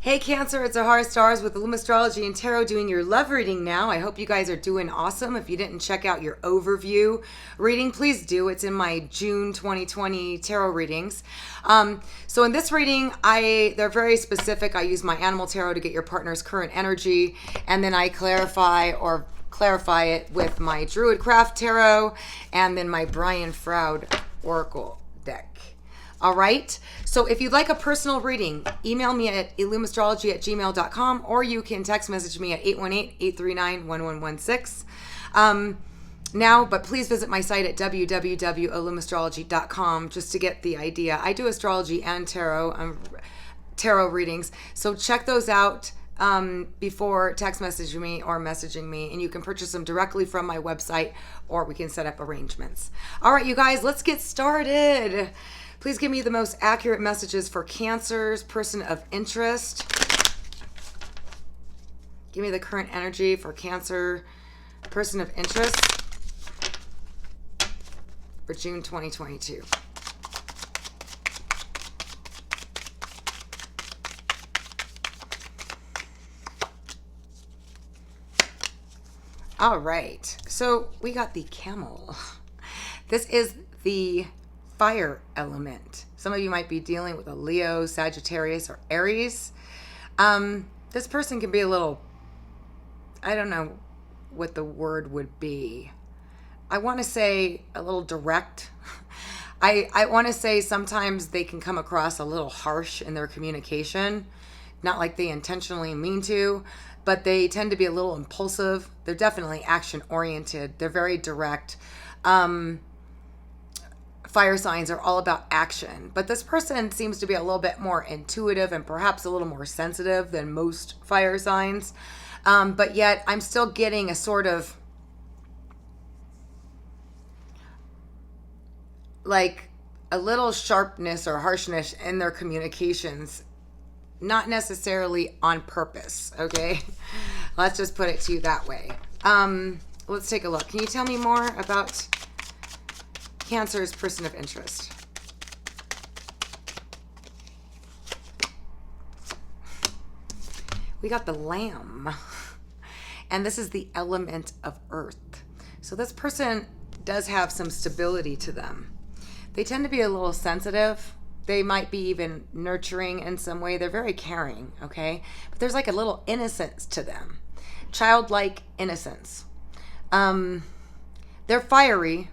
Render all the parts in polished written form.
Hey Cancer, it's Ahara Stars with Astrology and Tarot doing your love reading now. I hope you guys are doing awesome. If you didn't check out your overview reading, please do. It's in my June 2020 tarot readings. So in this reading, they're very specific. I use my animal tarot to get your partner's current energy, and then I clarify it with my Druid Craft tarot and then my Brian Froud Oracle deck. All right. So if you'd like a personal reading, email me at illumastrology@gmail.com, or you can text message me at 818-839-1116. But please visit my site at www.illumastrology.com just to get the idea. I do astrology and tarot readings. So check those out before text messaging me or messaging me, and you can purchase them directly from my website, or we can set up arrangements. All right, you guys, let's get started. Please give me the most accurate messages for Cancer's person of interest. Give me the current energy for Cancer, person of interest for June 2022. All right, so we got the Camel. This is the fire element. Some of you might be dealing with a Leo, Sagittarius, or Aries. This person can be a little, I don't know what the word would be. I want to say a little direct. I want to say sometimes they can come across a little harsh in their communication. Not like they intentionally mean to, but they tend to be a little impulsive. They're definitely action-oriented. They're very direct. Fire signs are all about action, but this person seems to be a little bit more intuitive and perhaps a little more sensitive than most fire signs. But yet I'm still getting a sort of like a little sharpness or harshness in their communications, not necessarily on purpose. Okay. Let's just put it to you that way. Let's take a look. Can you tell me more about Cancer's person of interest? We got the Lamb, and this is the element of earth. So this person does have some stability to them. They tend to be a little sensitive. They might be even nurturing in some way. They're very caring, okay? But there's like a little innocence to them. Childlike innocence. They're fiery.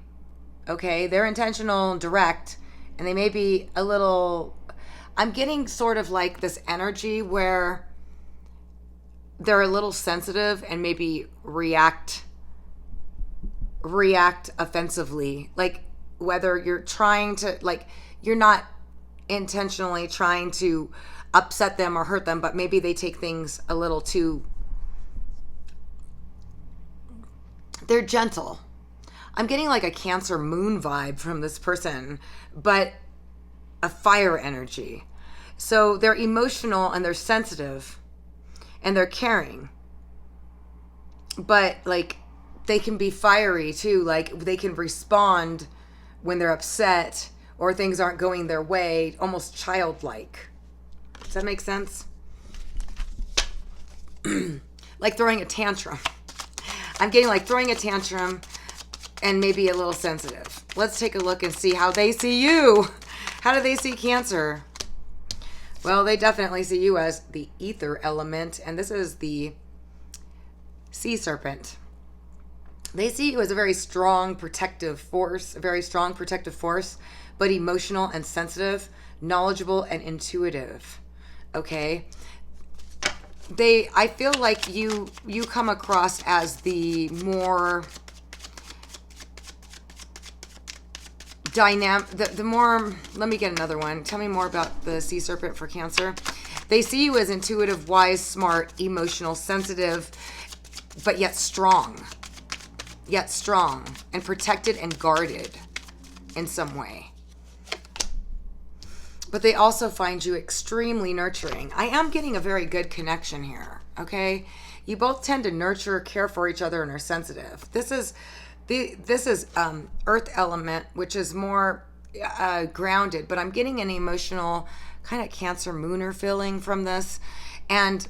Okay, they're intentional and direct, and they may be a little, I'm getting sort of like this energy where they're a little sensitive and maybe react offensively. Like whether you're trying to, like, you're not intentionally trying to upset them or hurt them, but maybe they take things a little too, they're gentle. I'm getting like a Cancer moon vibe from this person, but a fire energy. So they're emotional and they're sensitive and they're caring, but like they can be fiery too. Like they can respond when they're upset or things aren't going their way, almost childlike. Does that make sense? Like throwing a tantrum. I'm getting like throwing a tantrum and maybe a little sensitive. Let's take a look and see how they see you. How do they see Cancer? Well, they definitely see you as the ether element, and this is the sea serpent. They see you as a very strong protective force, but emotional and sensitive, knowledgeable and intuitive. Okay? I feel like you come across as the more dynamic, the more, let me get another one. Tell me more about the sea serpent for Cancer. They see you as intuitive, wise, smart, emotional, sensitive, but yet strong, and protected and guarded in some way. But they also find you extremely nurturing. I am getting a very good connection here, okay? You both tend to nurture, care for each other, and are sensitive. This is earth element, which is more grounded, but I'm getting an emotional kind of Cancer mooner feeling from this. And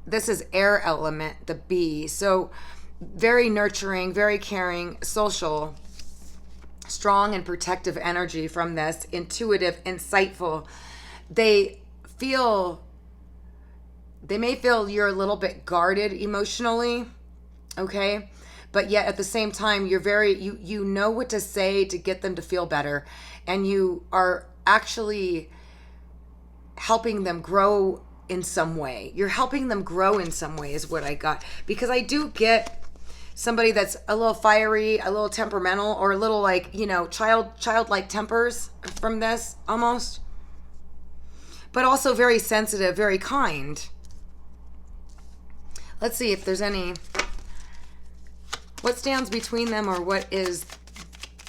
this is air element, the B. So very nurturing, very caring, social, strong and protective energy from this, intuitive, insightful. They may feel you're a little bit guarded emotionally, okay? But yet at the same time, you know what to say to get them to feel better. And you are actually helping them grow in some way. You're helping them grow in some way is what I got. Because I do get somebody that's a little fiery, a little temperamental, or a little like, childlike tempers from this almost. But also very sensitive, very kind. Let's see if there's what stands between them, or what is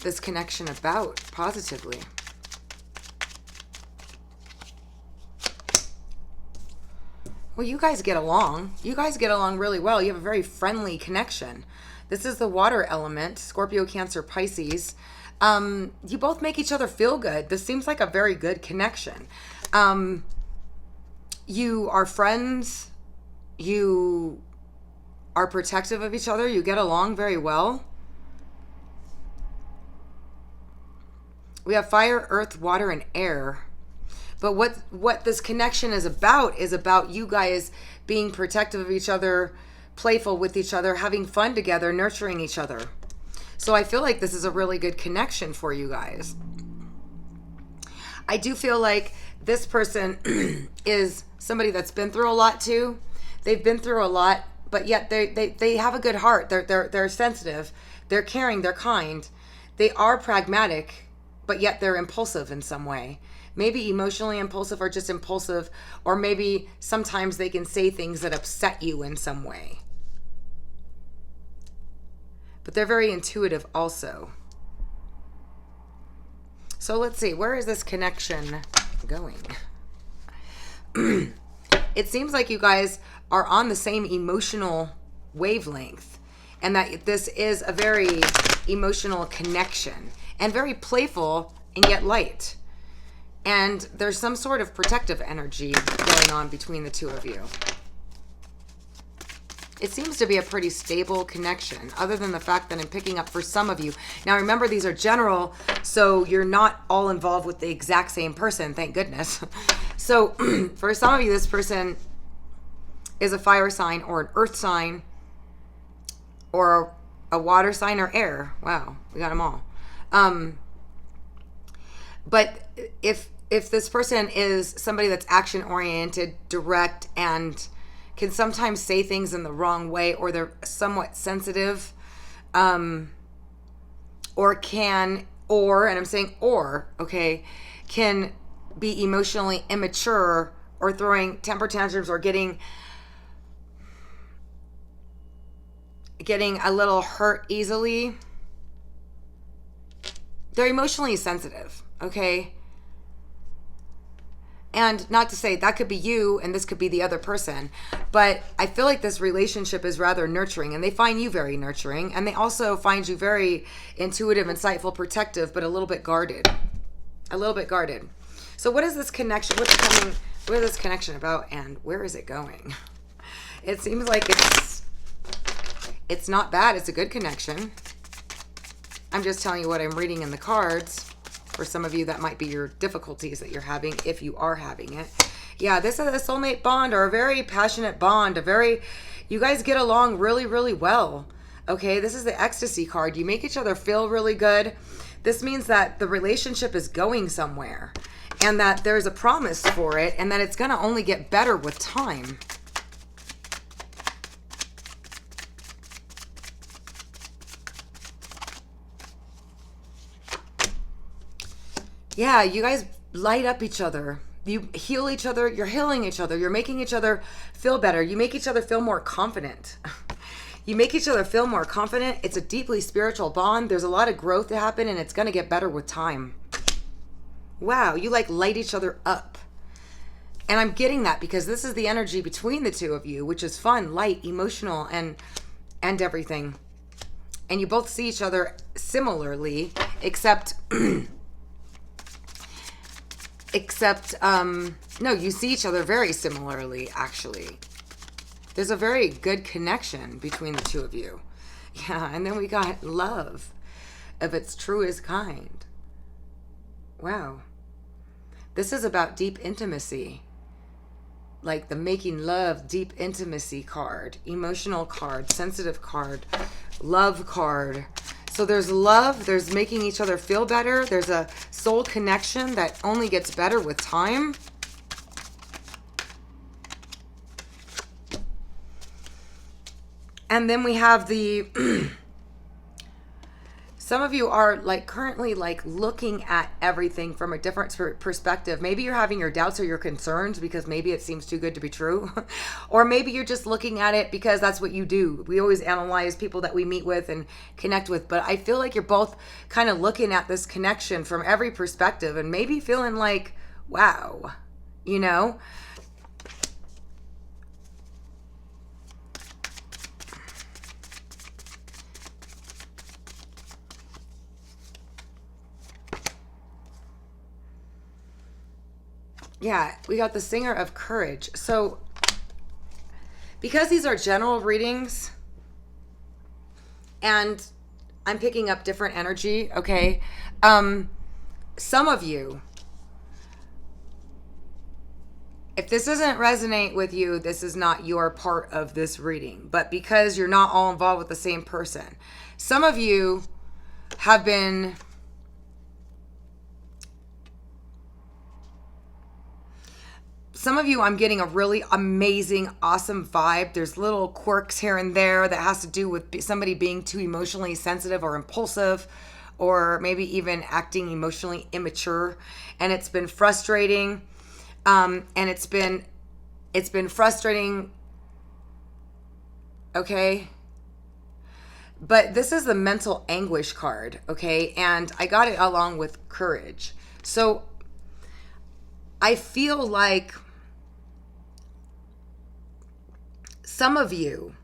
this connection about positively? Well, you guys get along. You guys get along really well. You have a very friendly connection. This is the water element, Scorpio, Cancer, Pisces. You both make each other feel good. This seems like a very good connection. You are friends. You are protective of each other. You get along very well. We have fire, earth, water, and air. But what this connection is about you guys being protective of each other, playful with each other, having fun together, nurturing each other. So I feel like this is a really good connection for you guys. I do feel like this person is somebody that's been through a lot too. They've been through a lot, but yet they have a good heart. They're sensitive. They're caring. They're kind. They are pragmatic, but yet they're impulsive in some way. Maybe emotionally impulsive, or just impulsive, or maybe sometimes they can say things that upset you in some way. But they're very intuitive also. So let's see, where is this connection going? It seems like you guys are on the same emotional wavelength, and that this is a very emotional connection, and very playful and yet light. And there's some sort of protective energy going on between the two of you. It seems to be a pretty stable connection, other than the fact that I'm picking up for some of you. Now remember, these are general, so you're not all involved with the exact same person, thank goodness. So for some of you, this person is a fire sign, or an earth sign, or a water sign, or air. Wow, we got them all. But if this person is somebody that's action oriented, direct, and can sometimes say things in the wrong way, or they're somewhat sensitive, and I'm saying okay, can be emotionally immature, or throwing temper tantrums, or getting a little hurt easily. They're emotionally sensitive, okay? And not to say that could be you and this could be the other person, but I feel like this relationship is rather nurturing, and they find you very nurturing, and they also find you very intuitive, insightful, protective, but a little bit guarded. So what is this connection? What is this connection about, and where is it going? It seems like it's not bad. It's a good connection. I'm just telling you what I'm reading in the cards. For some of you, that might be your difficulties that you're having, if you are having it. Yeah, this is a soulmate bond, or a very passionate bond. You guys get along really, really well. Okay, this is the ecstasy card. You make each other feel really good. This means that the relationship is going somewhere, and that there's a promise for it, and that it's going to only get better with time. Yeah, you guys light up each other. You heal each other. You're healing each other. You're making each other feel better. You make each other feel more confident. It's a deeply spiritual bond. There's a lot of growth to happen, and it's going to get better with time. Wow, you light each other up. And I'm getting that because this is the energy between the two of you, which is fun, light, emotional, and everything. And you both see each other similarly, except Except, no, you see each other very similarly, actually. There's a very good connection between the two of you. Yeah, and then we got love of its truest kind. Wow. This is about deep intimacy. Like the making love, deep intimacy card, emotional card, sensitive card, love card. So there's love, there's making each other feel better. There's a soul connection that only gets better with time. And then we have the some of you are like currently like looking at everything from a different perspective. Maybe you're having your doubts or your concerns because maybe it seems too good to be true. Or maybe you're just looking at it because that's what you do. We always analyze people that we meet with and connect with. But I feel like you're both kind of looking at this connection from every perspective and maybe feeling like, wow, you know? Yeah, we got the Singer of Courage. So, because these are general readings, and I'm picking up different energy, okay? Some of you, if this doesn't resonate with you, this is not your part of this reading. But because you're not all involved with the same person, some of you have been... Some of you, I'm getting a really amazing, awesome vibe. There's little quirks here and there that has to do with somebody being too emotionally sensitive or impulsive, or maybe even acting emotionally immature. And it's been frustrating. And it's been frustrating. Okay. But this is the mental anguish card. Okay. And I got it along with courage. So I feel like some of you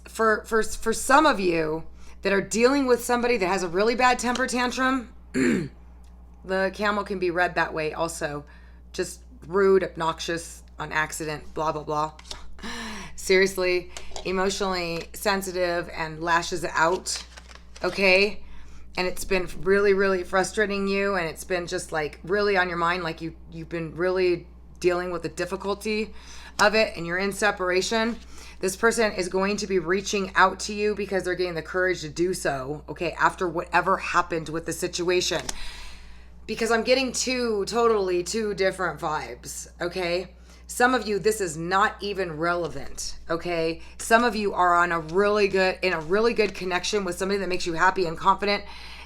for some of you that are dealing with somebody that has a really bad temper tantrum, the camel can be read that way also. Just rude, obnoxious, on accident, blah, blah, blah. Seriously, emotionally sensitive and lashes out, okay? And it's been really, really frustrating you, and it's been just like really on your mind, like you've been really dealing with the difficulty of it, and you're in separation. This person is going to be reaching out to you because they're getting the courage to do so, okay, after whatever happened with the situation. Because I'm getting two different vibes, okay? Some of you, this is not even relevant, okay? Some of you are in a really good connection with somebody that makes you happy and confident,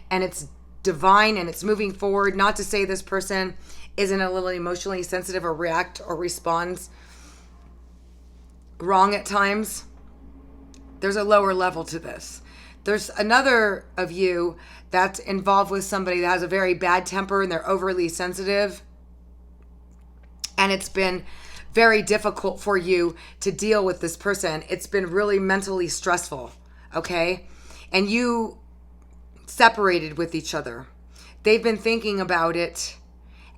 and it's divine and it's moving forward. Not to say this person isn't a little emotionally sensitive or react or responds wrong at times. There's a lower level to this. There's another of you that's involved with somebody that has a very bad temper and they're overly sensitive. And it's been very difficult for you to deal with this person. It's been really mentally stressful, okay? And you separated with each other. They've been thinking about it,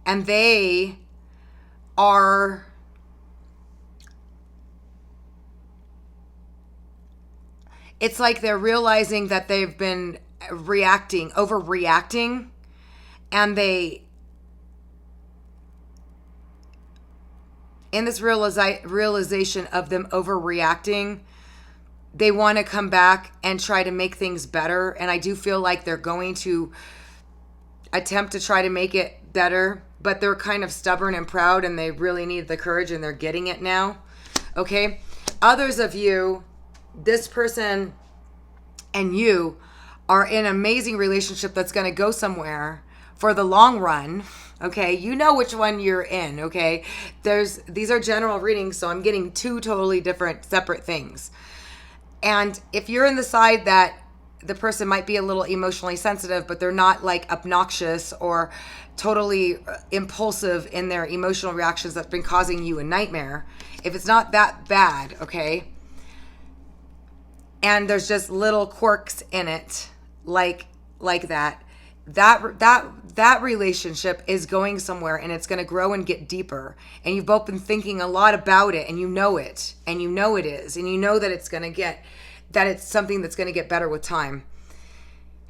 and they are... It's like they're realizing that they've been overreacting, and in this realization of them overreacting, they want to come back and try to make things better. And I do feel like they're going to attempt to try to make it better, but they're kind of stubborn and proud, and they really need the courage, and they're getting it now. Okay. Others of you, this person and you are in an amazing relationship that's going to go somewhere for the long run. Okay, you know which one you're in, okay? These are general readings, so I'm getting two totally different, separate things. And if you're in the side that the person might be a little emotionally sensitive, but they're not like obnoxious or totally impulsive in their emotional reactions that's been causing you a nightmare. If it's not that bad, okay, and there's just little quirks in it, like that relationship is going somewhere, and it's going to grow and get deeper, and you've both been thinking a lot about it, and you know it, and you know it is, and you know that it's going to get, that it's something that's going to get better with time.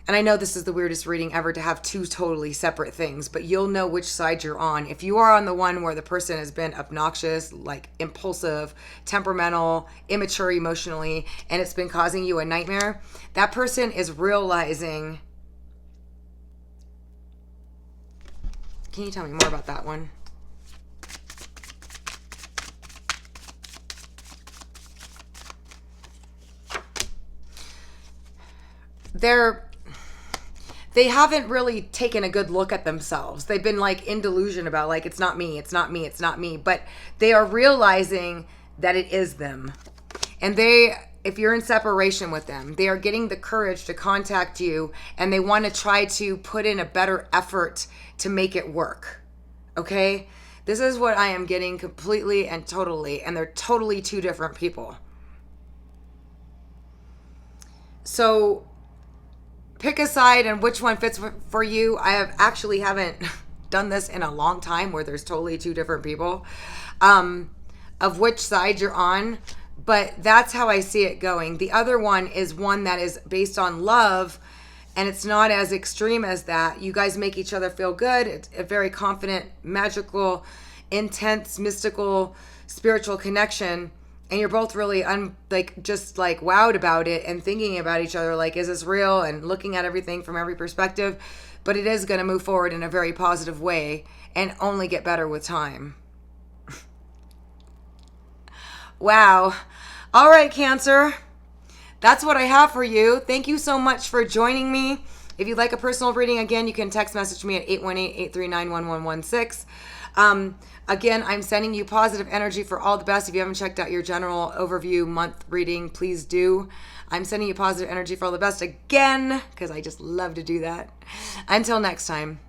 And I know this is the weirdest reading ever to have two totally separate things, but you'll know which side you're on. If you are on the one where the person has been obnoxious, like impulsive, temperamental, immature emotionally, and it's been causing you a nightmare, that person is realizing. Can you tell me more about that one? They haven't really taken a good look at themselves. They've been like in delusion about like, it's not me, it's not me, it's not me. But they are realizing that it is them. And if you're in separation with them, they are getting the courage to contact you, and they want to try to put in a better effort to make it work. Okay? This is what I am getting completely and totally, and they're totally two different people. So pick a side and which one fits for you. I haven't done this in a long time where there's totally two different people, of which side you're on. But that's how I see it going. The other one is one that is based on love, and it's not as extreme as that. You guys make each other feel good. It's a very confident, magical, intense, mystical, spiritual connection. And you're both really just wowed about it and thinking about each other like, is this real? And looking at everything from every perspective. But it is going to move forward in a very positive way and only get better with time. Wow. All right, Cancer. That's what I have for you. Thank you so much for joining me. If you'd like a personal reading, again, you can text message me at 818-839-1116. Again, I'm sending you positive energy for all the best. If you haven't checked out your general overview month reading, please do. I'm sending you positive energy for all the best again, because I just love to do that. Until next time.